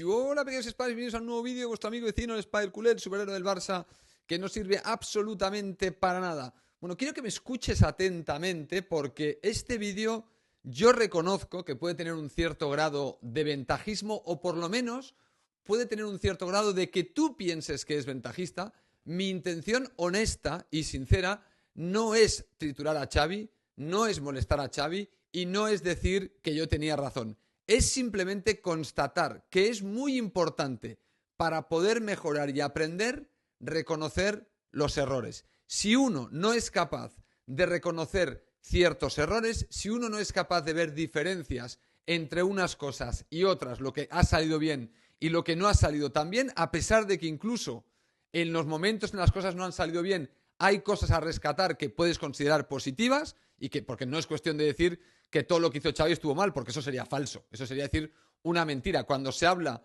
Hola pequeños Spies, bienvenidos a un nuevo vídeo. Vuestro amigo vecino, el Spider Culé, el superhéroe del Barça, que no sirve absolutamente para nada. Bueno, quiero que me escuches atentamente porque este vídeo yo reconozco que puede tener un cierto grado de ventajismo, o por lo menos puede tener un cierto grado de que tú pienses que es ventajista. Mi intención honesta y sincera no es triturar a Xavi, no es molestar a Xavi y no es decir que yo tenía razón. Es simplemente constatar que es muy importante para poder mejorar y aprender, reconocer los errores. Si uno no es capaz de reconocer ciertos errores, si uno no es capaz de ver diferencias entre unas cosas y otras, lo que ha salido bien y lo que no ha salido tan bien, a pesar de que incluso en los momentos en las cosas no han salido bien, hay cosas a rescatar que puedes considerar positivas y que, porque no es cuestión de decir que todo lo que hizo Xavi estuvo mal, porque eso sería falso, eso sería decir una mentira. Cuando se habla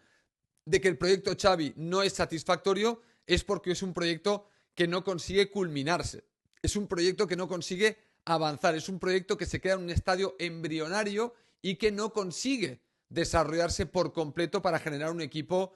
de que el proyecto Xavi no es satisfactorio, es porque es un proyecto que no consigue culminarse, es un proyecto que no consigue avanzar, es un proyecto que se queda en un estadio embrionario y que no consigue desarrollarse por completo para generar un equipo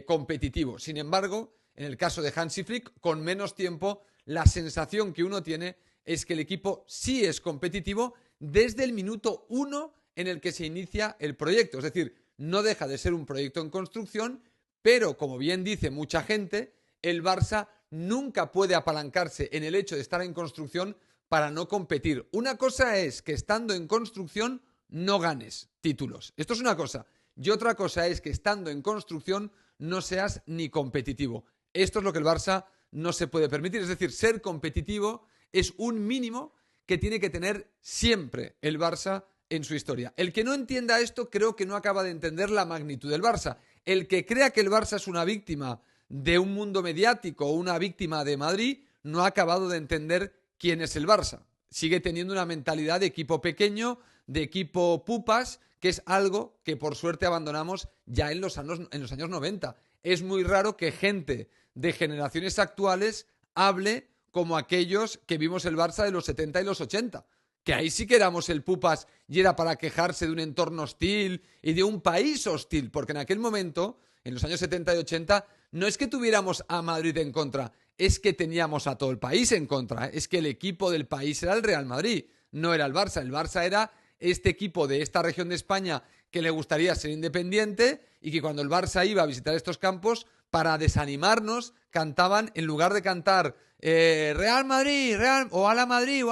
competitivo. Sin embargo, en el caso de Hansi Flick, con menos tiempo, la sensación que uno tiene es que el equipo sí es competitivo desde el minuto 1 en el que se inicia el proyecto. Es decir, no deja de ser un proyecto en construcción, pero como bien dice mucha gente, el Barça nunca puede apalancarse en el hecho de estar en construcción para no competir. Una cosa es que estando en construcción no ganes títulos. Esto es una cosa. Y otra cosa es que estando en construcción no seas ni competitivo. Esto es lo que el Barça no se puede permitir. Es decir, ser competitivo es un mínimo que tiene que tener siempre el Barça en su historia. El que no entienda esto creo que no acaba de entender la magnitud del Barça. El que crea que el Barça es una víctima de un mundo mediático o una víctima de Madrid no ha acabado de entender quién es el Barça. Sigue teniendo una mentalidad de equipo pequeño, de equipo pupas, que es algo que por suerte abandonamos ya en los años 90. Es muy raro que gente de generaciones actuales hable como aquellos que vimos el Barça de los 70 y los 80. Que ahí sí que éramos el pupas y era para quejarse de un entorno hostil y de un país hostil, porque en aquel momento, en los años 70 y 80, no es que tuviéramos a Madrid en contra, es que teníamos a todo el país en contra. Es que el equipo del país era el Real Madrid, no era el Barça. El Barça era este equipo de esta región de España que le gustaría ser independiente y que cuando el Barça iba a visitar estos campos, para desanimarnos, cantaban, en lugar de cantar Real Madrid, o a la Madrid,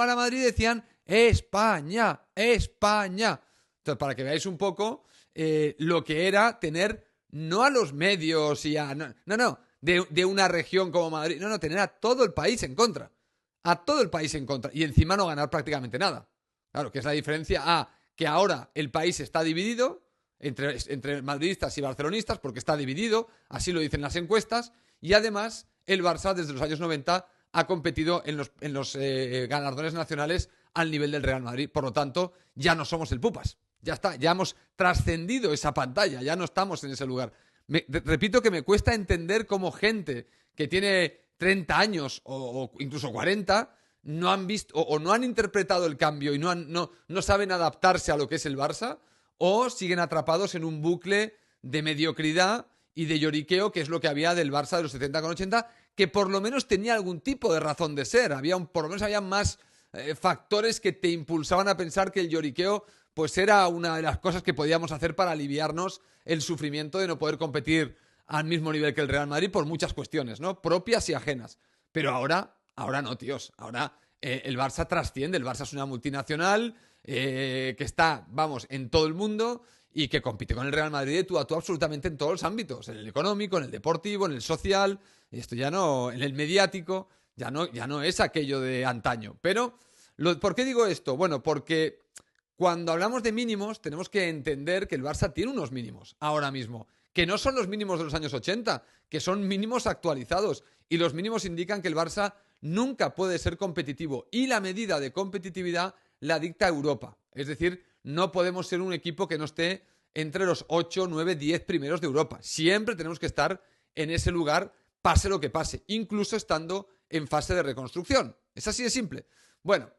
decían España, España. Entonces, para que veáis un poco lo que era tener no a los medios y a... No, de una región como Madrid. No, tener a todo el país en contra. A todo el país en contra. Y encima no ganar prácticamente nada. Claro, que es la diferencia a que ahora el país está dividido entre madridistas y barcelonistas, porque está dividido, así lo dicen las encuestas, y además el Barça desde los años 90 ha competido en los galardones nacionales al nivel del Real Madrid. Por lo tanto, ya no somos el pupas. Ya está, ya hemos trascendido esa pantalla, ya no estamos en ese lugar. Repito que me cuesta entender cómo gente que tiene 30 años o incluso 40 no han visto o no han interpretado el cambio y no saben adaptarse a lo que es el Barça, o siguen atrapados en un bucle de mediocridad y de lloriqueo, que es lo que había del Barça de los 70 con 80, que por lo menos tenía algún tipo de razón de ser. Por lo menos había más factores que te impulsaban a pensar que el lloriqueo pues era una de las cosas que podíamos hacer para aliviarnos el sufrimiento de no poder competir al mismo nivel que el Real Madrid por muchas cuestiones, ¿no? Propias y ajenas. Pero ahora no, tíos. Ahora el Barça trasciende. El Barça es una multinacional que está, vamos, en todo el mundo y que compite con el Real Madrid de tú a tú absolutamente en todos los ámbitos. En el económico, en el deportivo, en el social. Y esto ya no, en el mediático, ya no es aquello de antaño. Pero, ¿por qué digo esto? Bueno, porque cuando hablamos de mínimos, tenemos que entender que el Barça tiene unos mínimos ahora mismo, que no son los mínimos de los años 80, que son mínimos actualizados. Y los mínimos indican que el Barça nunca puede ser competitivo. Y la medida de competitividad la dicta Europa. Es decir, no podemos ser un equipo que no esté entre los 8, 9, 10 primeros de Europa. Siempre tenemos que estar en ese lugar, pase lo que pase, incluso estando en fase de reconstrucción. Es así de simple. Bueno,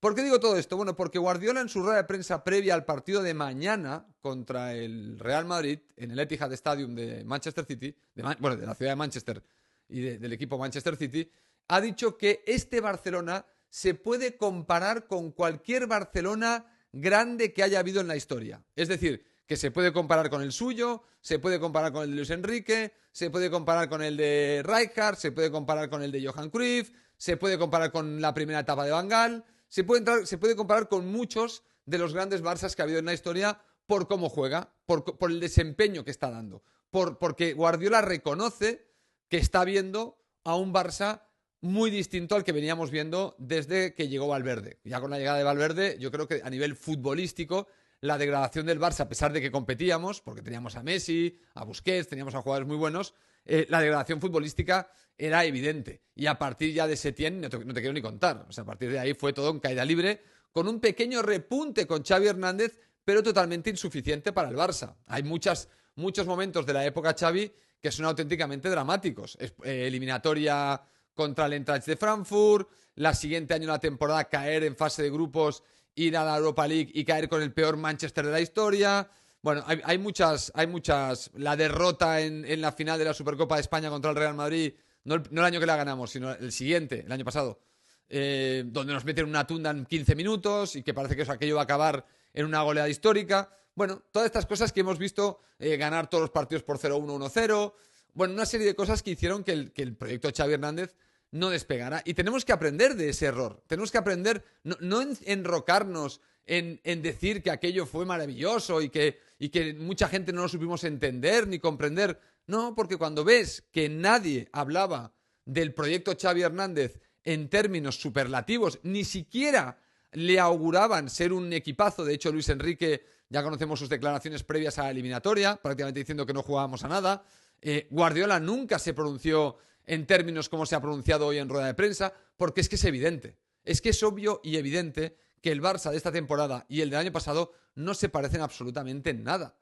¿Por qué digo todo esto? Bueno, porque Guardiola en su rueda de prensa previa al partido de mañana contra el Real Madrid en el Etihad Stadium de Manchester City, de la ciudad de Manchester y del equipo Manchester City, ha dicho que este Barcelona se puede comparar con cualquier Barcelona grande que haya habido en la historia. Es decir, que se puede comparar con el suyo, se puede comparar con el de Luis Enrique, se puede comparar con el de Rijkaard, se puede comparar con el de Johan Cruyff, se puede comparar con la primera etapa de Van Gaal, se puede comparar con muchos de los grandes Barças que ha habido en la historia por cómo juega, por el desempeño que está dando, porque Guardiola reconoce que está viendo a un Barça muy distinto al que veníamos viendo desde que llegó Valverde. Ya con la llegada de Valverde, yo creo que a nivel futbolístico, la degradación del Barça, a pesar de que competíamos, porque teníamos a Messi, a Busquets, teníamos a jugadores muy buenos, la degradación futbolística era evidente. Y a partir ya de Setién, no te quiero ni contar. O sea, a partir de ahí fue todo en caída libre, con un pequeño repunte con Xavi Hernández, pero totalmente insuficiente para el Barça. Hay muchos momentos de la época Xavi que son auténticamente dramáticos. Eliminatoria contra el Eintracht de Frankfurt, la siguiente año de la temporada caer en fase de grupos, ir a la Europa League y caer con el peor Manchester de la historia. Bueno, hay muchas. La derrota en la final de la Supercopa de España contra el Real Madrid, no el año que la ganamos, sino el siguiente, el año pasado, donde nos meten una tunda en 15 minutos y que parece que aquello va a acabar en una goleada histórica. Bueno, todas estas cosas que hemos visto, ganar todos los partidos por 0-1, 1-0. Bueno, una serie de cosas que hicieron que el proyecto Xavi Hernández no despegara. Y tenemos que aprender de ese error. Tenemos que aprender, no enrocarnos en decir que aquello fue maravilloso y que mucha gente no lo supimos entender ni comprender. No, porque cuando ves que nadie hablaba del proyecto Xavi Hernández en términos superlativos, ni siquiera le auguraban ser un equipazo. De hecho, Luis Enrique, ya conocemos sus declaraciones previas a la eliminatoria, prácticamente diciendo que no jugábamos a nada. Guardiola nunca se pronunció en términos como se ha pronunciado hoy en rueda de prensa, porque es que es evidente, es que es obvio y evidente que el Barça de esta temporada y el del año pasado no se parecen absolutamente en nada.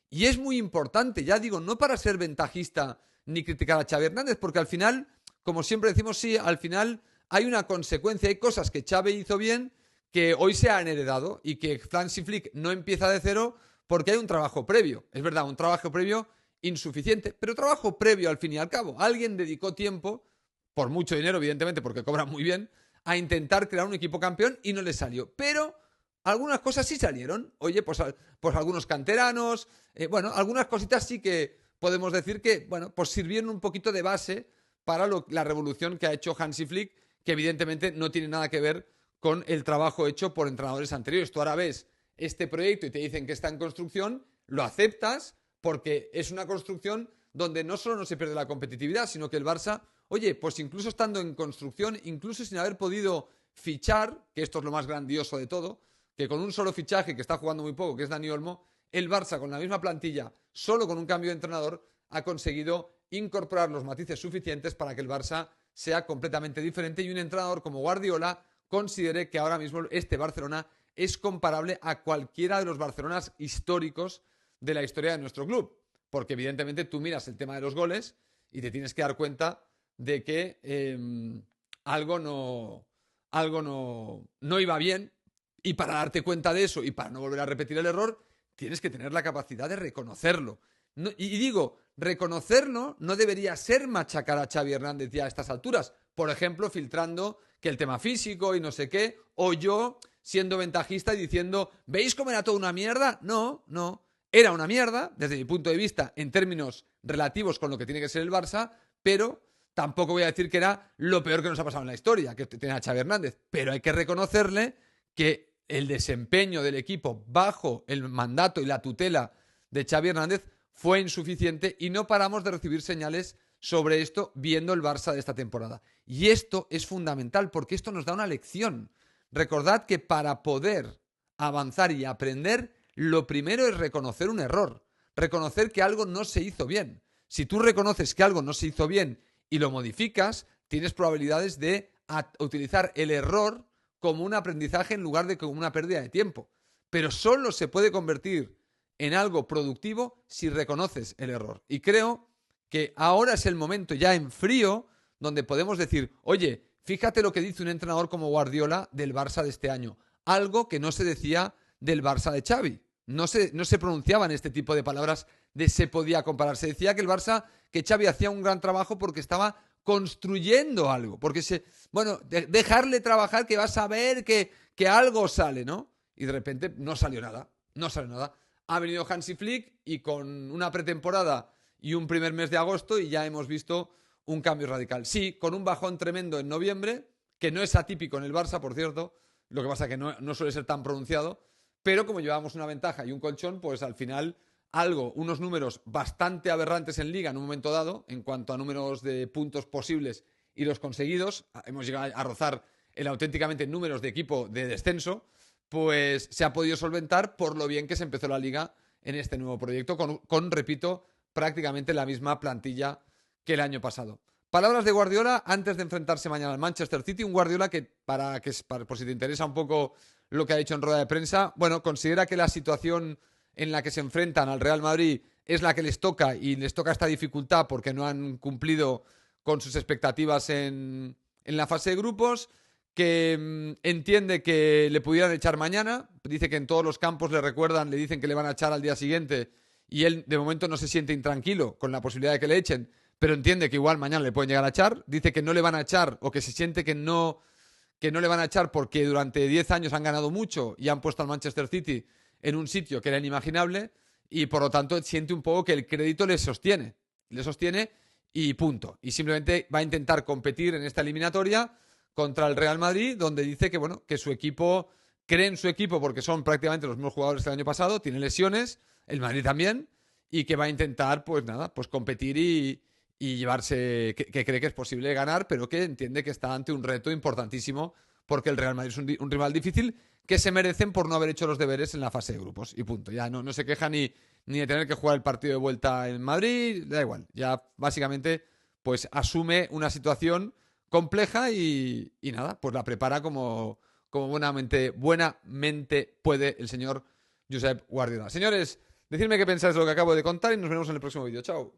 Y es muy importante, ya digo, no para ser ventajista ni criticar a Xavi Hernández, porque al final, como siempre decimos, sí, al final hay una consecuencia, hay cosas que Xavi hizo bien que hoy se han heredado y que Hansi Flick no empieza de cero porque hay un trabajo previo. Es verdad, un trabajo previo insuficiente, pero trabajo previo al fin y al cabo. Alguien dedicó tiempo, por mucho dinero evidentemente, porque cobran muy bien, a intentar crear un equipo campeón y no le salió. Pero algunas cosas sí salieron. Oye, pues algunos canteranos, bueno, algunas cositas sí que podemos decir que, bueno, pues sirvieron un poquito de base para la revolución que ha hecho Hansi Flick, que evidentemente no tiene nada que ver con el trabajo hecho por entrenadores anteriores. Tú ahora ves este proyecto y te dicen que está en construcción, lo aceptas, porque es una construcción donde no solo no se pierde la competitividad, sino que el Barça, oye, pues incluso estando en construcción, incluso sin haber podido fichar, que esto es lo más grandioso de todo, que con un solo fichaje que está jugando muy poco, que es Dani Olmo, el Barça con la misma plantilla, solo con un cambio de entrenador, ha conseguido incorporar los matices suficientes para que el Barça sea completamente diferente y un entrenador como Guardiola considere que ahora mismo este Barcelona es comparable a cualquiera de los Barcelonas históricos de la historia de nuestro club, porque evidentemente tú miras el tema de los goles y te tienes que dar cuenta de que algo no iba bien, y para darte cuenta de eso y para no volver a repetir el error tienes que tener la capacidad de reconocerlo. No, y digo, reconocerlo no debería ser machacar a Xavi Hernández ya a estas alturas, por ejemplo, filtrando que el tema físico y no sé qué, o yo siendo ventajista y diciendo, ¿veis cómo era toda una mierda? No. Era una mierda, desde mi punto de vista, en términos relativos con lo que tiene que ser el Barça, pero tampoco voy a decir que era lo peor que nos ha pasado en la historia, que tiene a Xavi Hernández. Pero hay que reconocerle que el desempeño del equipo bajo el mandato y la tutela de Xavi Hernández fue insuficiente y no paramos de recibir señales sobre esto viendo el Barça de esta temporada. Y esto es fundamental porque esto nos da una lección. Recordad que para poder avanzar y aprender, lo primero es reconocer un error, reconocer que algo no se hizo bien. Si tú reconoces que algo no se hizo bien y lo modificas, tienes probabilidades de utilizar el error como un aprendizaje en lugar de como una pérdida de tiempo. Pero solo se puede convertir en algo productivo si reconoces el error. Y creo que ahora es el momento ya en frío donde podemos decir, oye, Fíjate lo que dice un entrenador como Guardiola del Barça de este año. Algo que no se decía del Barça de Xavi. No se pronunciaban este tipo de palabras de se podía comparar. Se decía que el Barça, que Xavi hacía un gran trabajo porque estaba construyendo algo. Porque dejarle trabajar, que vas a ver que algo sale, ¿no? Y de repente no salió nada. No salió nada. Ha venido Hansi Flick y con una pretemporada y un primer mes de agosto y ya hemos visto un cambio radical. Sí, con un bajón tremendo en noviembre, que no es atípico en el Barça, por cierto, lo que pasa es que no suele ser tan pronunciado, pero como llevábamos una ventaja y un colchón, pues al final unos números bastante aberrantes en Liga en un momento dado, en cuanto a números de puntos posibles y los conseguidos, hemos llegado a rozar el auténticamente números de equipo de descenso, pues se ha podido solventar por lo bien que se empezó la Liga en este nuevo proyecto, repito, prácticamente la misma plantilla que el año pasado. Palabras de Guardiola antes de enfrentarse mañana al Manchester City. Un Guardiola que, por si te interesa un poco lo que ha dicho en rueda de prensa, bueno, considera que la situación en la que se enfrentan al Real Madrid es la que les toca y les toca esta dificultad porque no han cumplido con sus expectativas en la fase de grupos, que entiende que le pudieran echar mañana, dice que en todos los campos le dicen que le van a echar al día siguiente y él de momento no se siente intranquilo con la posibilidad de que le echen, pero entiende que igual mañana le pueden llegar a echar. Dice que no le van a echar o que se siente que no le van a echar porque durante 10 años han ganado mucho y han puesto al Manchester City en un sitio que era inimaginable y por lo tanto siente un poco que el crédito le sostiene y punto. Y simplemente va a intentar competir en esta eliminatoria contra el Real Madrid, donde dice que, bueno, que su equipo, cree en su equipo porque son prácticamente los mismos jugadores que el año pasado, tiene lesiones, el Madrid también, y que va a intentar, pues nada, pues competir y llevarse, que cree que es posible ganar, pero que entiende que está ante un reto importantísimo porque el Real Madrid es un rival difícil que se merecen por no haber hecho los deberes en la fase de grupos. Y punto. Ya no se queja ni de tener que jugar el partido de vuelta en Madrid, da igual. Ya básicamente pues asume una situación compleja y nada, pues la prepara como buenamente puede el señor Josep Guardiola. Señores, decidme qué pensáis de lo que acabo de contar y nos vemos en el próximo vídeo. Chao.